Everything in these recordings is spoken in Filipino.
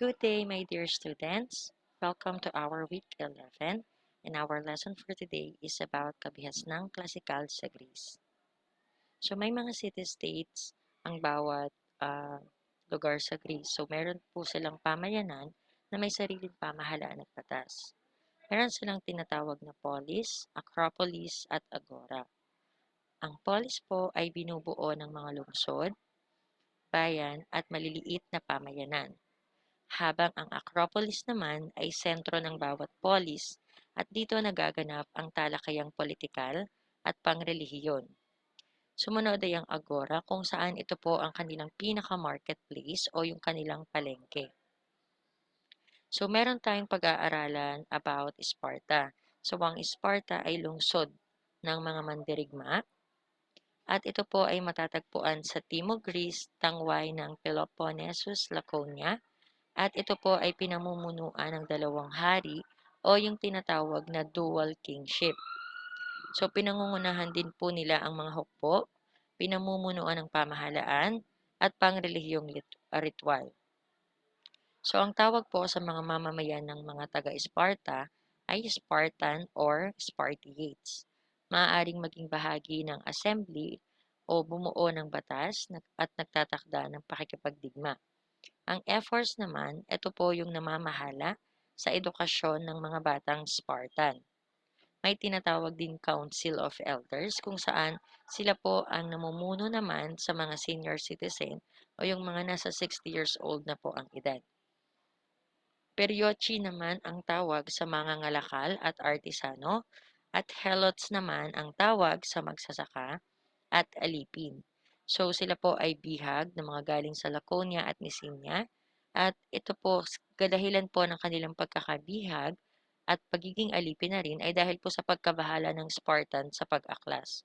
Good day, my dear students. Welcome to our week 11, and our lesson for today is about kabihasnang klasikal sa Greece. So may mga city-states ang bawat lugar sa Greece. So meron po silang pamayanan na may sariling pamahalaan at batas. Meron silang tinatawag na polis, acropolis at agora. Ang polis po ay binubuo ng mga lungsod, bayan at maliliit na pamayanan, habang ang Acropolis naman ay sentro ng bawat polis at dito nagaganap ang talakayang politikal at pangrelihiyon. Sumunod ay ang Agora kung saan ito po ang kanilang pinaka-marketplace o yung kanilang palengke. So meron tayong pag-aaralan about Sparta. So ang Sparta ay lungsod ng mga mandirigma at ito po ay matatagpuan sa Timog Greece, tangway ng Peloponnesus, Laconia, at ito po ay pinamumunuan ng dalawang hari o yung tinatawag na dual kingship. So pinangungunahan din po nila ang mga hukbo, pinamumunuan ng pamahalaan, at pangrelihiyong ritual. So ang tawag po sa mga mamamayan ng mga taga-Sparta ay Spartan or Spartiates. Maaaring maging bahagi ng assembly o bumuo ng batas at nagtatakda ng pakikipagdigma. Ang efforts naman, ito po yung namamahala sa edukasyon ng mga batang Spartan. May tinatawag din Council of Elders kung saan sila po ang namumuno naman sa mga senior citizen o yung mga nasa 60 years old na po ang edad. Peryochi naman ang tawag sa mga ngalakal at artisano at helots naman ang tawag sa magsasaka at alipin. So sila po ay bihag na mga galing sa Laconia at Messina at ito po kadahilan po ng kanilang pagkakabihag at pagiging alipin na rin ay dahil po sa pagkabahala ng Spartan sa pag-aklas.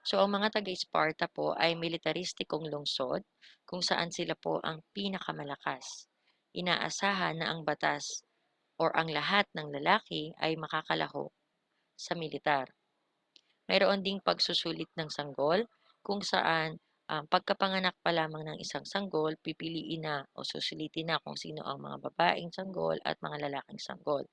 So ang mga taga-Sparta po ay militaristikong lungsod kung saan sila po ang pinakamalakas. Inaasahan na ang batas or ang lahat ng lalaki ay makakalahok sa militar. Mayroon ding pagsusulit ng sanggol kung saan pagkapanganak pa lamang ng isang sanggol, pipiliin na o susulitin na kung sino ang mga babaeng sanggol at mga lalaking sanggol.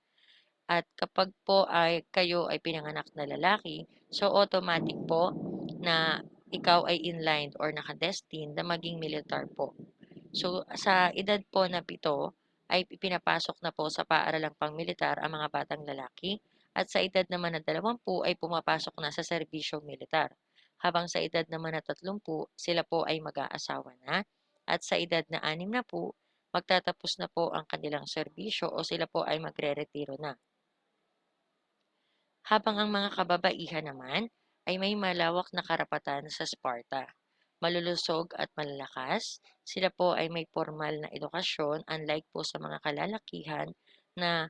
At kapag po ay kayo ay pinanganak na lalaki, so automatic po na ikaw ay inlined or nakadestined na maging militar po. So sa edad po na 7 ay pinapasok na po sa paaralang pangmilitar ang mga batang lalaki at sa edad naman na 20 ay pumapasok na sa serbisyong militar. Habang sa edad naman na 30 sila po ay mag-aasawa na at sa edad na 6 na po magtatapos na po ang kanilang serbisyo o sila po ay magre-retiro na. Habang ang mga kababaihan naman ay may malawak na karapatan sa Sparta. Malulusog at malalakas, sila po ay may formal na edukasyon unlike po sa mga kalalakihan na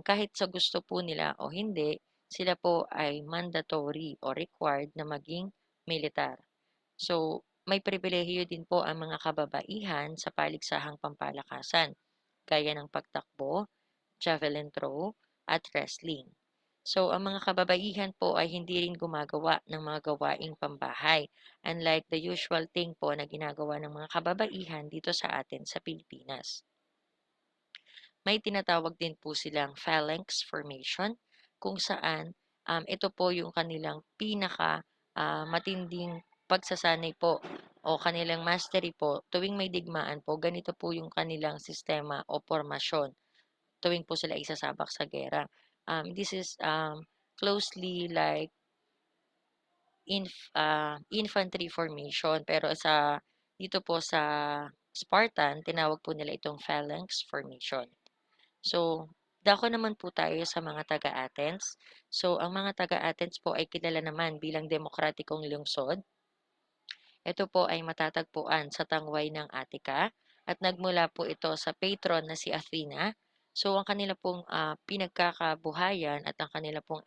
kahit sa gusto po nila o hindi, sila po ay mandatory o required na maging militar. So, may pribilehiyo din po ang mga kababaihan sa paligsahang pampalakasan, gaya ng pagtakbo, javelin throw, at wrestling. So, ang mga kababaihan po ay hindi rin gumagawa ng mga gawaing pambahay, unlike the usual thing po na ginagawa ng mga kababaihan dito sa atin sa Pilipinas. May tinatawag din po silang phalanx formation, kung saan ito po yung kanilang pinaka matinding pagsasanay po o kanilang mastery po tuwing may digmaan po, ganito po yung kanilang sistema o formasyon tuwing po sila isasabak sa gera. This is closely like infantry formation pero dito po sa Spartan, tinawag po nila itong phalanx formation. So, dako naman po tayo sa mga taga-Athens. So, ang mga taga-Athens po ay kilala naman bilang demokratikong lungsod. Ito po ay matatagpuan sa tangway ng Attica at nagmula po ito sa patron na si Athena. So, ang kanila pong pinagkakabuhayan at ang kanila pong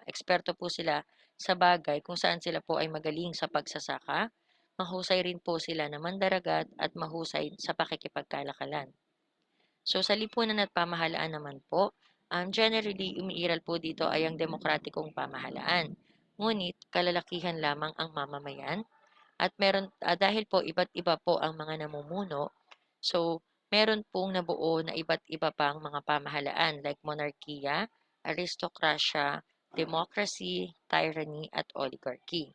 eksperto po sila sa bagay kung saan sila po ay magaling sa pagsasaka. Mahusay rin po sila na mandaragat at mahusay sa pakikipagkalakalan. So sa lipunan at pamahalaan naman po, generally umiiral po dito ay ang demokratikong pamahalaan. Ngunit kalalakihan lamang ang mamamayan at meron dahil po iba't iba po ang mga namumuno, so meron pong nabuo na iba't iba pang mga pamahalaan like monarkiya, aristokrasya, democracy, tyranny, at oligarchy.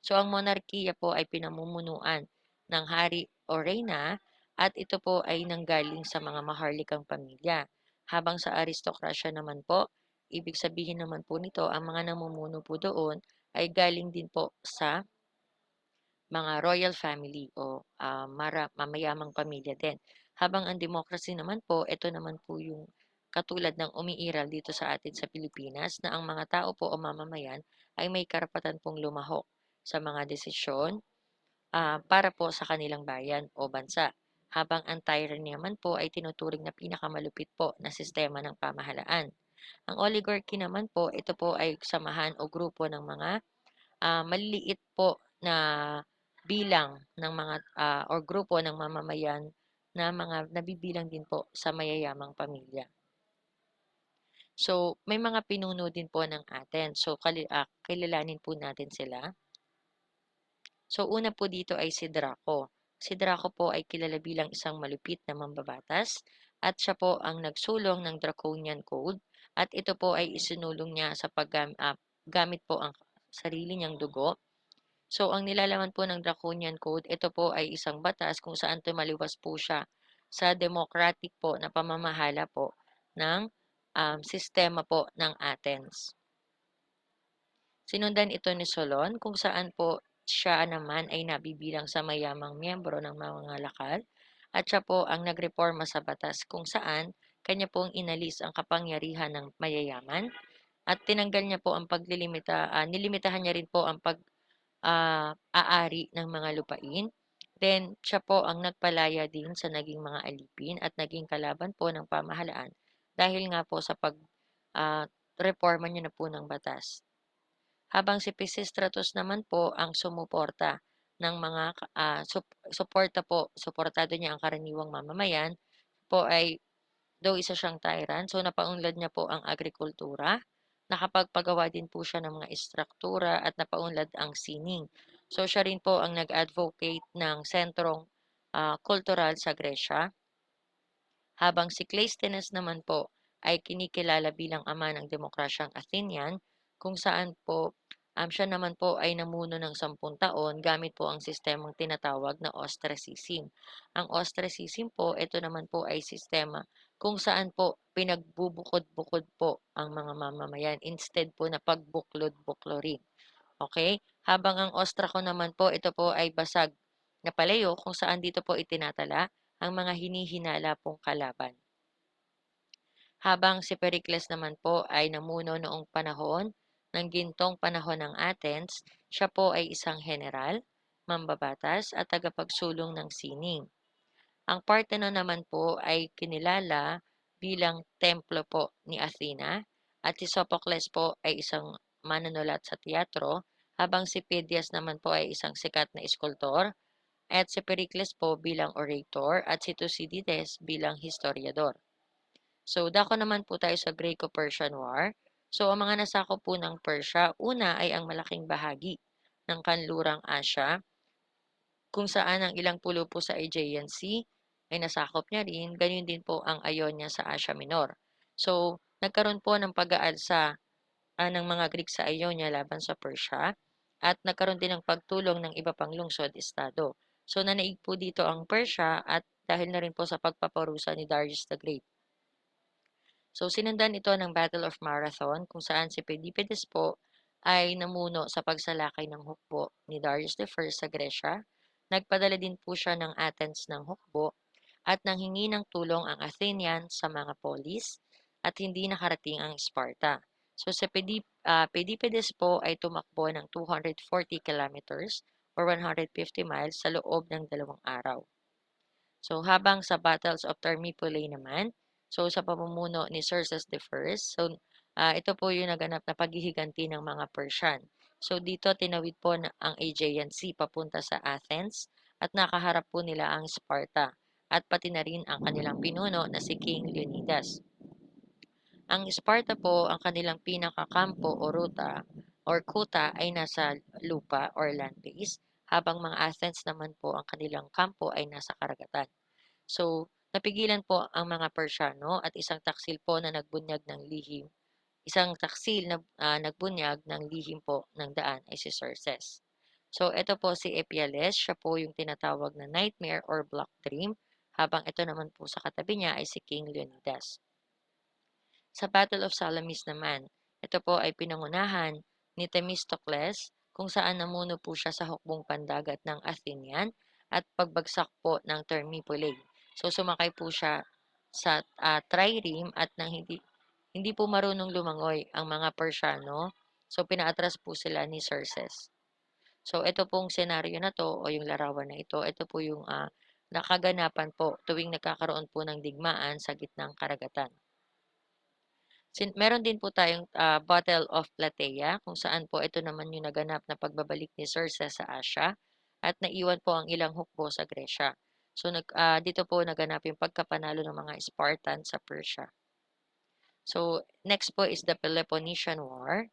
So ang monarkiya po ay pinamumunuan ng hari o reyna at ito po ay nanggaling sa mga maharlikang pamilya. Habang sa aristokrasya naman po, ibig sabihin naman po nito ang mga namumuno po doon ay galing din po sa mga royal family o mamayamang pamilya din. Habang ang democracy naman po, ito naman po yung katulad ng umiiral dito sa atin sa Pilipinas na ang mga tao po o mamamayan ay may karapatan pong lumahok sa mga desisyon para po sa kanilang bayan o bansa. Habang ang tyranny naman po ay tinuturing na pinakamalupit po na sistema ng pamahalaan. Ang oligarchy naman po, ito po ay samahan o grupo ng mga maliliit po na bilang ng mga or grupo ng mamamayan na mga nabibilang din po sa mayayamang pamilya. So, may mga pinuno din po ng atin. So, kilalanin po natin sila. So, una po dito ay si Draco. Si Draco po ay kilala bilang isang malupit na mambabatas at siya po ang nagsulong ng Draconian Code at ito po ay isinulong niya sa paggamit po ang sarili niyang dugo. So, ang nilalaman po ng Draconian Code, ito po ay isang batas kung saan tumaliwas po siya sa democratic po na pamamahala po ng sistema po ng Athens. Sinundan ito ni Solon kung saan po siya naman ay nabibilang sa mayamang miyembro ng mga lakal at siya po ang nagreforma sa batas kung saan kanya pong inalis ang kapangyarihan ng mayayaman at tinanggal niya po ang nilimitahan niya rin po ang aari ng mga lupain. Then, siya po ang nagpalaya din sa naging mga alipin at naging kalaban po ng pamahalaan dahil nga po sa reforma niya na po ng batas. Habang si Pisistratus naman po ang sumuporta ng mga suportado niya ang karaniwang mamamayan po ay though isa siyang tyrant, so napaunlad niya po ang agrikultura, nakapagpagawa din po siya ng mga istruktura at napaunlad ang sining. So siya rin po ang nag-advocate ng sentrong kultural sa Gresya, habang si Cleisthenes naman po ay kinikilala bilang ama ng demokrasyang Athenian, kung saan po siya naman po ay namuno ng 10 taon gamit po ang sistemang tinatawag na ostracism. Ang ostracism po, ito naman po ay sistema kung saan po pinagbubukod-bukod po ang mga mamamayan instead po na pagbuklod-buklorin. Okay? Habang ang ostrako naman po, ito po ay basag na palayo kung saan dito po itinatala ang mga hinihinala pong kalaban. Habang si Pericles naman po ay namuno noong panahon ng gintong panahon ng Athens, siya po ay isang general, mambabatas at tagapagsulong ng sining. Ang Parthenon naman po ay kinilala bilang templo po ni Athena at si Sophocles po ay isang manunulat sa teatro, habang si Phidias naman po ay isang sikat na iskultor at si Pericles po bilang orator at si Thucydides bilang historiador. So, dako naman po tayo sa Greco-Persian War. So, ang mga nasakop po ng Persia, una ay ang malaking bahagi ng kanlurang Asya, kung saan ang ilang pulo po sa Aegean Sea ay nasakop niya rin, ganyan din po ang Ionia sa Asia Minor. So, nagkaroon po ng pag-aalsa ng mga Greek sa Ionia laban sa Persia at nagkaroon din ng pagtulong ng iba pang lungsod-estado. So, nanaig po dito ang Persia at dahil na rin po sa pagpaparusa ni Darius the Great. So, sinundan ito ng Battle of Marathon kung saan si Pedipides po ay namuno sa pagsalakay ng hukbo ni Darius I sa Gresya. Nagpadala din po siya ng Athens ng hukbo at nanghingi ng tulong ang Athenians sa mga polis at hindi nakarating ang Sparta. So, si Pedipides po ay tumakbo ng 240 kilometers or 150 miles sa loob ng 2 araw. So, habang sa Battles of Thermopylae naman, so sa pamumuno ni Xerxes I, so ito po yung naganap na paghihiganti ng mga Persian. So, dito tinawid po ang Aegean Sea papunta sa Athens at nakaharap po nila ang Sparta at pati na rin ang kanilang pinuno na si King Leonidas. Ang Sparta po, ang kanilang pinakakampo o ruta or kuta ay nasa lupa or land base, habang mga Athens naman po ang kanilang kampo ay nasa karagatan. So, Napigilan po ang mga Persiano at isang taksil po na nagbunyag ng lihim. Isang taksil na nagbunyag ng lihim po ng daan ay si Xerxes. So, ito po si Epiales, siya po yung tinatawag na nightmare or black dream, habang ito naman po sa katabi niya ay si King Leonidas. Sa Battle of Salamis naman, ito po ay pinangunahan ni Themistocles kung saan namuno po siya sa hukbong pandagat ng Athenian at pagbagsak po ng Thermopylae. So sumakay po siya sa trireme at nang hindi po marunong lumangoy ang mga Persiano, so pinaatras po sila ni Xerxes. So ito pong senaryo na to o yung larawan na ito po yung nakaganapan po tuwing nagkakaroon po ng digmaan sa gitnang karagatan. Meron din po tayong Battle of Plataea kung saan po ito naman yung naganap na pagbabalik ni Xerxes sa Asia at naiwan po ang ilang hukbo sa Gresya. So dito po naganap yung pagkapanalo ng mga Spartan sa Persia. So next po is the Peloponnesian War.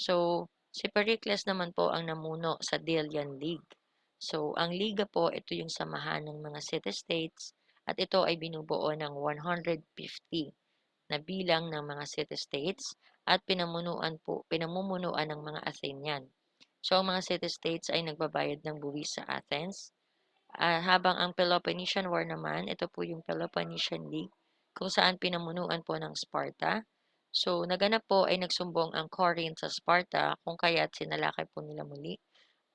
So si Pericles naman po ang namuno sa Delian League. So ang liga po ito yung samahan ng mga city-states at ito ay binubuo ng 150 na bilang ng mga city-states at pinamumunuan ng mga Athenian. So, ang mga city-states ay nagbabayad ng buwis sa Athens. Habang ang Peloponnesian War naman, ito po yung Peloponnesian League, kung saan pinamunuan po ng Sparta. So, naganap po ay nagsumbong ang Corinth sa Sparta kung kaya't sinalakay po nila muli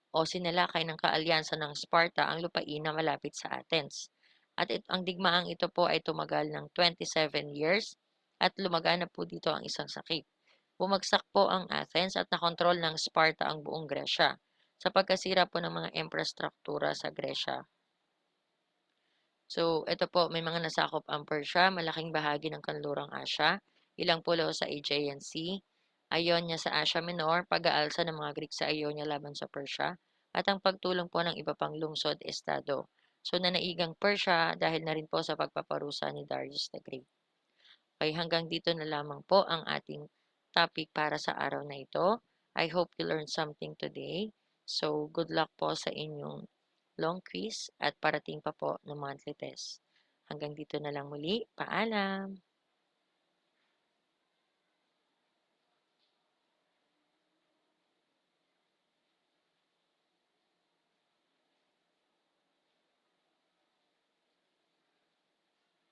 o sinalakay ng kaalyansa ng Sparta ang lupain na malapit sa Athens. At ang digmaang ito po ay tumagal ng 27 years at lumaganap po dito ang isang sakit. Bumagsak po ang Athens at nakontrol ng Sparta ang buong Gresya sa pagkasira po ng mga infrastruktura sa Gresya. So, ito po, may mga nasakop ang Persia, malaking bahagi ng kanlurang Asya, ilang pulo sa Aegean Sea, Ionia sa Asia Minor, pag-aalsa ng mga Greek sa Ionia laban sa Persia, at ang pagtulong po ng iba pang lungsod-estado. So, nanaigang Persia dahil na rin po sa pagpaparusa ni Darius the Great. Okay, hanggang dito na lamang po ang ating topic para sa araw na ito. I hope you learned something today. So, good luck po sa inyong long quiz at parating pa po na monthly test. Hanggang dito na lang muli. Paalam!